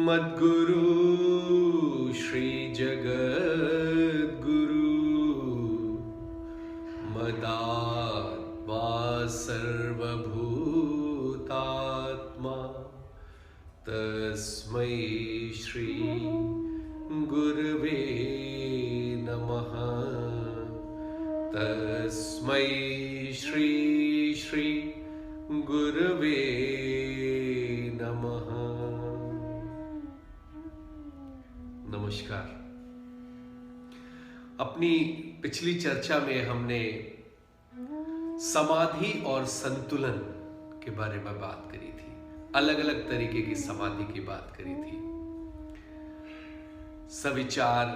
मद्गुरु श्री जगद्गुरु मदात्मा सर्वभूतात्मा तस्मै श्री गुरवे नमः। तस्मै श्री श्री गुरवे नमः। नमस्कार। अपनी पिछली चर्चा में हमने समाधि और संतुलन के बारे में बात करी थी। अलग अलग तरीके की समाधि की बात करी थी। विचार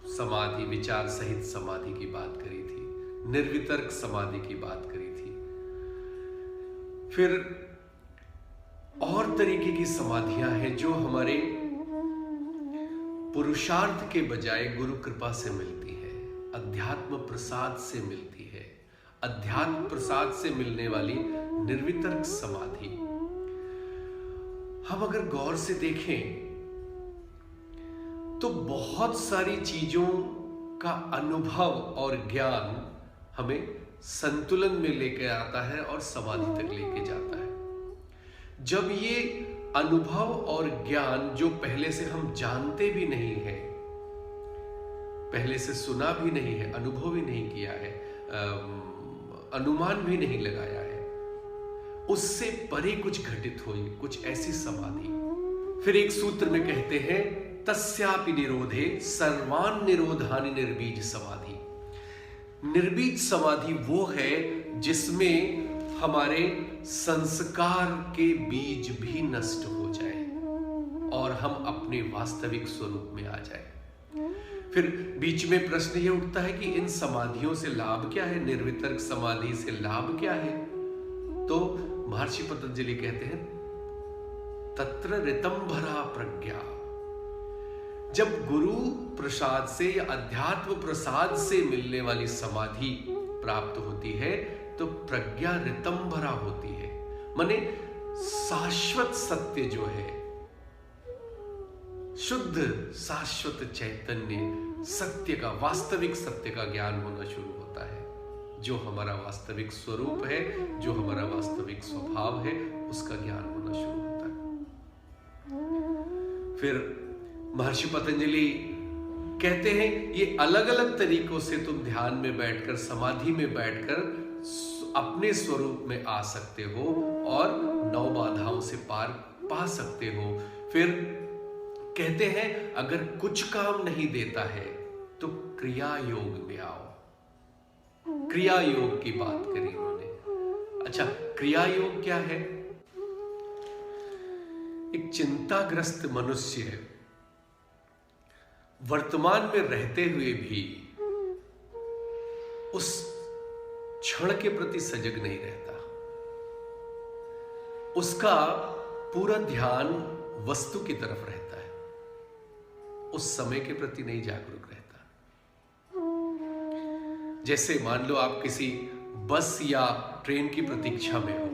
समाधि, विचार सहित समाधि की बात करी थी। निर्वितर्क समाधि की बात करी थी। फिर और तरीके की समाधियां हैं जो हमारे पुरुषार्थ के बजाय गुरु कृपा से मिलती है, अध्यात्म प्रसाद से मिलती है। अध्यात्म प्रसाद से मिलने वाली निर्वितर्क समाधि हम अगर गौर से देखें तो बहुत सारी चीजों का अनुभव और ज्ञान हमें संतुलन में लेकर आता है और समाधि तक लेके जाता है। जब ये अनुभव और ज्ञान जो पहले से हम जानते भी नहीं है, पहले से सुना भी नहीं है, अनुभव भी नहीं किया है, अनुमान भी नहीं लगाया है, उससे परे कुछ घटित हुई, कुछ ऐसी समाधि। फिर एक सूत्र में कहते हैं तस्यापि निरोधे सर्वान् निरोधानि निर्बीज समाधि। निर्बीज समाधि वो है जिसमें हमारे संस्कार के बीज भी नष्ट हो जाए और हम अपने वास्तविक स्वरूप में आ जाए। फिर बीच में प्रश्न ये उठता है कि इन समाधियों से लाभ क्या है, निर्वितर्क समाधि से लाभ क्या है? तो महर्षि पतंजलि कहते हैं तत्र ऋतंभरा प्रज्ञा। जब गुरु प्रसाद से या अध्यात्म प्रसाद से मिलने वाली समाधि प्राप्त होती है तो प्रज्ञा ऋतंभरा होती है, माने शाश्वत सत्य जो है, शुद्ध शाश्वत चैतन्य सत्य का, वास्तविक सत्य का ज्ञान होना शुरू होता है। जो हमारा वास्तविक स्वरूप है, जो हमारा वास्तविक स्वभाव है, उसका ज्ञान होना शुरू होता है। फिर महर्षि पतंजलि कहते हैं ये अलग अलग तरीकों से तुम ध्यान में बैठकर, समाधि में बैठकर अपने स्वरूप में आ सकते हो और 9 बाधाओं से पार पा सकते हो। फिर कहते हैं अगर कुछ काम नहीं देता है तो क्रिया योग में आओ। क्रिया योग की बात करी उन्होंने। अच्छा, क्रिया योग क्या है? एक चिंताग्रस्त मनुष्य वर्तमान में रहते हुए भी उस क्षण के प्रति सजग नहीं रहता। उसका पूरा ध्यान वस्तु की तरफ रहता है, उस समय के प्रति नहीं जागरूक रहता। जैसे मान लो आप किसी बस या ट्रेन की प्रतीक्षा में हो,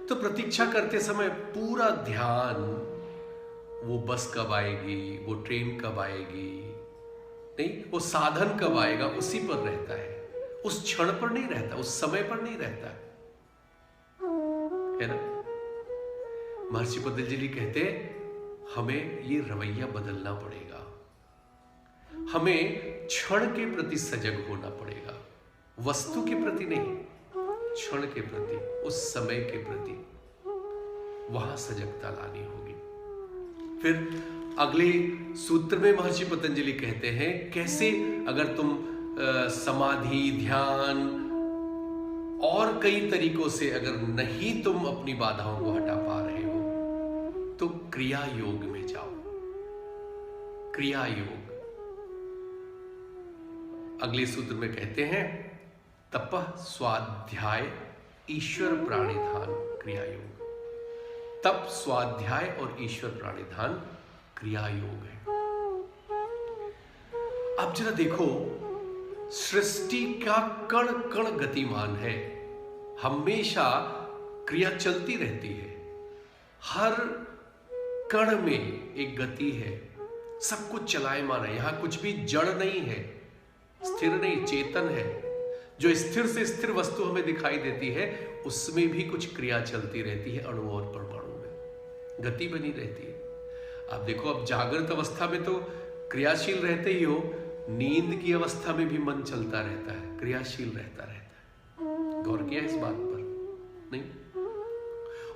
तो प्रतीक्षा करते समय पूरा ध्यान वो बस कब आएगी, वो ट्रेन कब आएगी, नहीं, वो साधन कब आएगा, उसी पर रहता है। उस क्षण पर नहीं रहता, उस समय पर नहीं रहता है ना। महर्षि पतंजलि कहते हमें ये रवैया बदलना पड़ेगा। हमें क्षण के प्रति सजग होना पड़ेगा, वस्तु के प्रति नहीं, क्षण के प्रति, उस समय के प्रति वहां सजगता लानी होगी। फिर अगले सूत्र में महर्षि पतंजलि कहते हैं कैसे अगर तुम समाधि, ध्यान और कई तरीकों से अगर नहीं तुम अपनी बाधाओं को हटा पा रहे हो तो क्रिया योग में जाओ। क्रिया योग अगले सूत्र में कहते हैं तपः स्वाध्याय ईश्वर प्राणिधान क्रिया योग। तप, स्वाध्याय और ईश्वर प्राणिधान क्रिया योग है। अब जरा देखो, सृष्टि का कण कण गतिमान है, हमेशा क्रिया चलती रहती है। हर कण में एक गति है, सब कुछ चलायमान है, यहां कुछ भी जड़ नहीं है, स्थिर नहीं, चेतन है। जो स्थिर से स्थिर वस्तु हमें दिखाई देती है उसमें भी कुछ क्रिया चलती रहती है, अणु और परमाणु में गति बनी रहती है। आप देखो, अब जागृत अवस्था में तो क्रियाशील रहते ही हो, नींद की अवस्था में भी मन चलता रहता है, क्रियाशील रहता है। गौर किया इस बात पर? नहीं।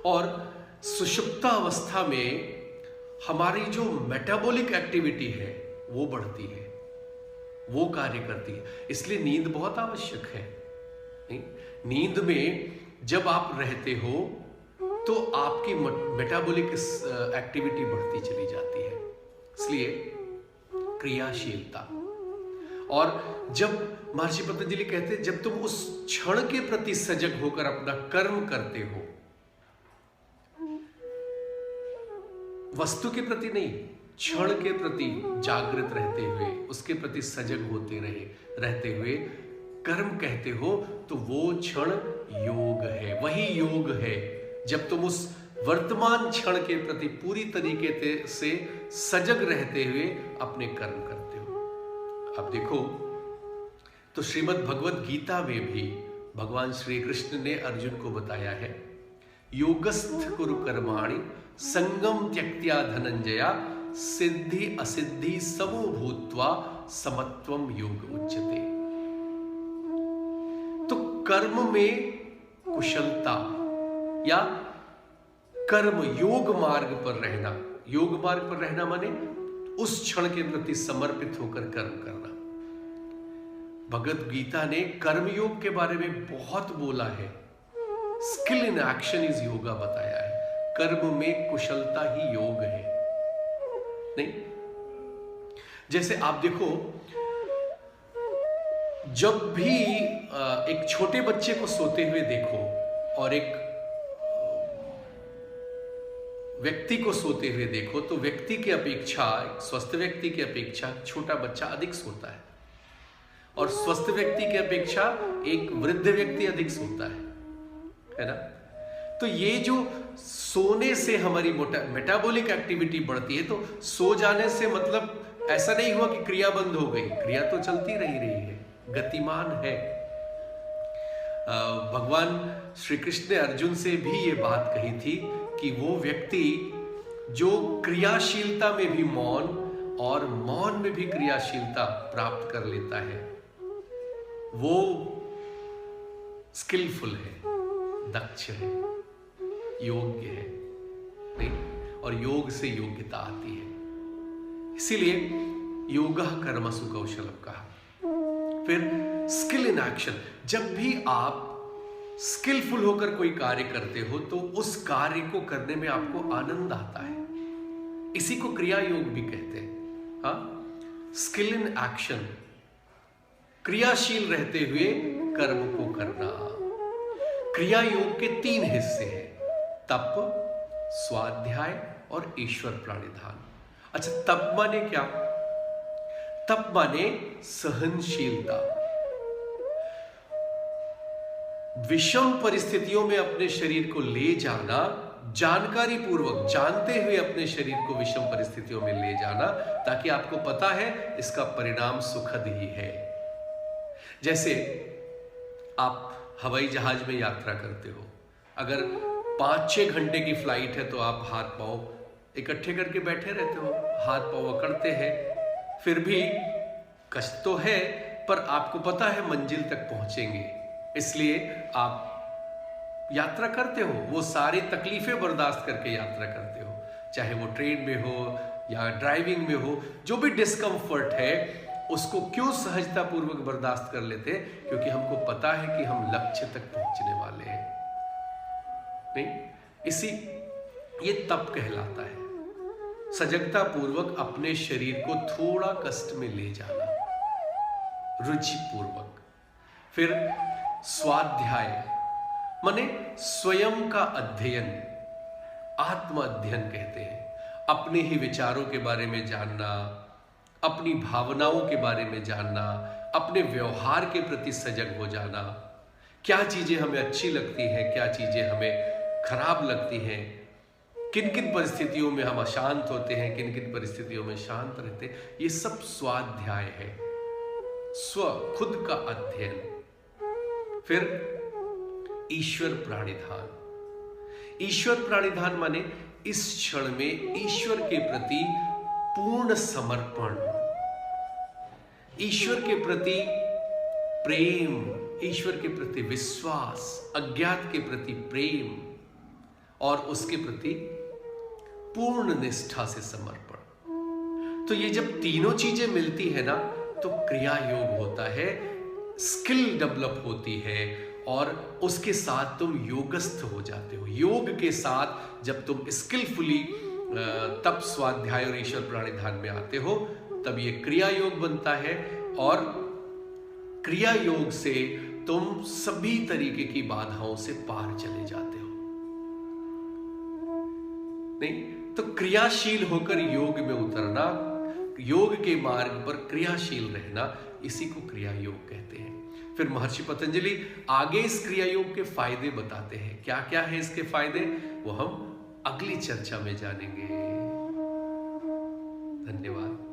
और सुषुप्त अवस्था में हमारी जो मेटाबॉलिक एक्टिविटी है वो बढ़ती है, वो कार्य करती है, इसलिए नींद बहुत आवश्यक है। नहीं? नींद में जब आप रहते हो तो आपकी मेटाबॉलिक एक्टिविटी बढ़ती चली जाती है, इसलिए क्रियाशीलता। और जब महर्षि पतंजलि कहते हैं, जब तुम उस क्षण के प्रति सजग होकर अपना कर्म करते हो, वस्तु के प्रति नहीं, क्षण के प्रति जागृत रहते हुए, उसके प्रति सजग होते रहते हुए कर्म कहते हो, तो वो क्षण योग है। वही योग है जब तुम उस वर्तमान क्षण के प्रति पूरी तरीके से सजग रहते हुए अपने कर्म करते हो। अब देखो, तो श्रीमद् भगवद गीता में भी भगवान श्री कृष्ण ने अर्जुन को बताया है, योगस्थ कुरु कर्माणि संगम त्यक्त्या धनंजया सिद्धि असिद्धि समो भूत्वा समत्वम योग उच्यते। तो कर्म में कुशलता या कर्म योग मार्ग पर रहना, योग मार्ग पर रहना माने उस क्षण के प्रति समर्पित होकर कर्म करना। भगवद गीता ने कर्मयोग के बारे में बहुत बोला है, skill in action is yoga बताया है। कर्म में कुशलता ही योग है। नहीं, जैसे आप देखो, जब भी एक छोटे बच्चे को सोते हुए देखो और एक व्यक्ति को सोते हुए देखो, तो व्यक्ति की अपेक्षा, एक स्वस्थ व्यक्ति की अपेक्षा छोटा बच्चा अधिक सोता है, और स्वस्थ व्यक्ति की अपेक्षा एक वृद्ध व्यक्ति अधिक सोता है ना? तो ये जो सोने से हमारी मेटाबॉलिक एक्टिविटी बढ़ती है, तो सो जाने से मतलब ऐसा नहीं हुआ कि क्रिया बंद हो गई, क्रिया तो चलती रही है, गतिमान है। भगवान श्री कृष्ण ने अर्जुन से भी ये बात कही थी कि वो व्यक्ति जो क्रियाशीलता में भी मौन और मौन में भी क्रियाशीलता प्राप्त कर लेता है, वो स्किलफुल है, दक्ष है, योग्य है। नहीं? और योग से योग्यता आती है, इसीलिए योगा कर्मसु कौशलम कहा। फिर स्किल इन एक्शन, जब भी आप स्किलफुल होकर कोई कार्य करते हो तो उस कार्य को करने में आपको आनंद आता है, इसी को क्रिया योग भी कहते हैं। हाँ, स्किल इन एक्शन, क्रियाशील रहते हुए कर्म को करना। क्रिया योग के 3 हिस्से हैं, तप, स्वाध्याय और ईश्वर प्रणिधान। अच्छा, तप माने क्या? तप माने सहनशीलता। विषम परिस्थितियों में अपने शरीर को ले जाना, जानकारी पूर्वक, जानते हुए अपने शरीर को विषम परिस्थितियों में ले जाना, ताकि आपको पता है इसका परिणाम सुखद ही है। जैसे आप हवाई जहाज में यात्रा करते हो, अगर 5-6 घंटे की फ्लाइट है तो आप हाथ पांव इकट्ठे करके बैठे रहते हो, हाथ पांव अकड़ते हैं, फिर भी कष्ट तो है, पर आपको पता है मंजिल तक पहुंचेंगे, इसलिए आप यात्रा करते हो। वो सारी तकलीफें बर्दाश्त करके यात्रा करते हो, चाहे वो ट्रेन में हो या ड्राइविंग में हो, जो भी डिस्कम्फर्ट है उसको क्यों सहजता पूर्वक बर्दाश्त कर लेते हैं? क्योंकि हमको पता है कि हम लक्ष्य तक पहुंचने वाले हैं। नहीं, इसी ये तप कहलाता है, सजगता पूर्वक अपने शरीर को थोड़ा कष्ट में ले जाना, रुचि पूर्वक। फिर स्वाध्याय माने स्वयं का अध्ययन, आत्म अध्ययन कहते हैं। अपने ही विचारों के बारे में जानना, अपनी भावनाओं के बारे में जानना, अपने व्यवहार के प्रति सजग हो जाना, क्या चीजें हमें अच्छी लगती हैं, क्या चीजें हमें खराब लगती हैं, किन किन परिस्थितियों में हम अशांत होते हैं, किन किन परिस्थितियों में शांत रहते हैं, ये सब स्वाध्याय है, स्व खुद का अध्ययन। फिर ईश्वर प्राणिधान। ईश्वर प्राणिधान माने इस क्षण में ईश्वर के प्रति पूर्ण समर्पण, ईश्वर के प्रति प्रेम, ईश्वर के प्रति विश्वास, अज्ञात के प्रति प्रेम और उसके प्रति पूर्ण निष्ठा से समर्पण। तो ये जब तीनों चीजें मिलती है ना, तो क्रिया योग होता है, स्किल डेवलप होती है और उसके साथ तुम योगस्थ हो जाते हो। योग के साथ जब तुम स्किलफुली तप स्वाध्याय और ईश्वर प्राणिधान में आते हो, तब ये क्रिया योग बनता है और क्रिया योग से तुम सभी तरीके की बाधाओं से पार चले जाते हो। नहीं तो क्रियाशील होकर योग में उतरना, योग के मार्ग पर क्रियाशील रहना, इसी को क्रिया योग कहते हैं। फिर महर्षि पतंजलि आगे इस क्रिया योग के फायदे बताते हैं। क्या क्या है इसके फायदे, वो हम अगली चर्चा में जानेंगे। धन्यवाद।